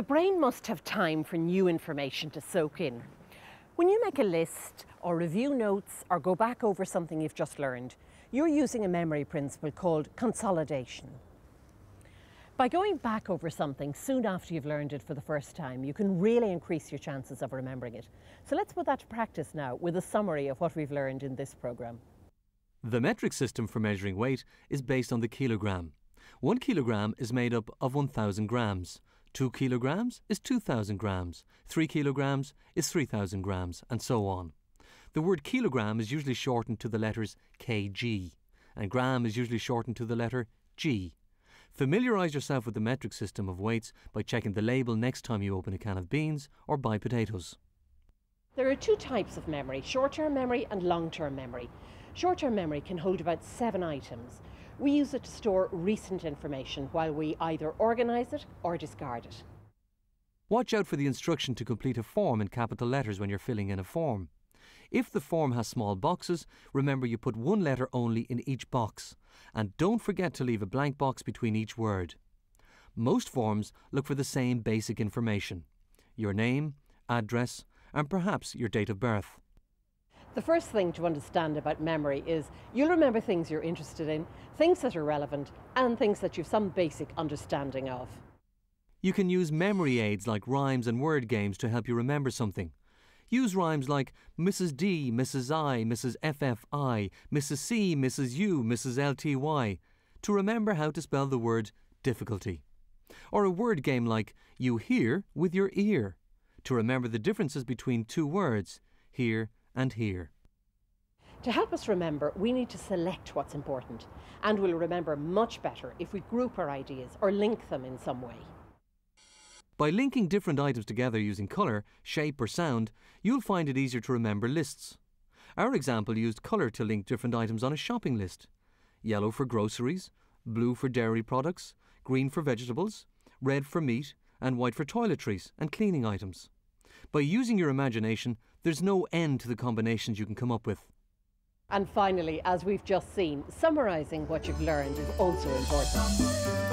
brain must have time for new information to soak in. When you make a list or review notes or go back over something you've just learned, you're using a memory principle called consolidation. By going back over something soon after you've learned it for the first time, you can really increase your chances of remembering it. So let's put that to practice now with a summary of what we've learned in this programme. The metric system for measuring weight is based on the kilogram. 1 kilogram is made up of 1,000 grams. 2 kilograms is 2,000 grams. 3 kilograms is 3,000 grams, and so on. The word kilogram is usually shortened to the letters kg, and gram is usually shortened to the letter g. Familiarise yourself with the metric system of weights by checking the label next time you open a can of beans or buy potatoes. There are two types of memory, short-term memory and long-term memory. Short-term memory can hold about 7 items. We use it to store recent information while we either organise it or discard it. Watch out for the instruction to complete a form in capital letters when you're filling in a form. If the form has small boxes, remember you put one letter only in each box. And don't forget to leave a blank box between each word. Most forms look for the same basic information: your name, address, and perhaps your date of birth. The first thing to understand about memory is you'll remember things you're interested in, things that are relevant, and things that you've some basic understanding of. You can use memory aids like rhymes and word games to help you remember something. Use rhymes like Mrs. D, Mrs. I, Mrs. FFI, Mrs. C, Mrs. U, Mrs. LTY to remember how to spell the word difficulty. Or a word game like You hear with your ear to remember the differences between two words, here and here. To help us remember, we need to select what's important, and we'll remember much better if we group our ideas or link them in some way. By linking different items together using colour, shape or sound, you'll find it easier to remember lists. Our example used colour to link different items on a shopping list. Yellow for groceries, blue for dairy products, green for vegetables, red for meat, and white for toiletries and cleaning items. By using your imagination, there's no end to the combinations you can come up with. And finally, as we've just seen, summarising what you've learned is also important.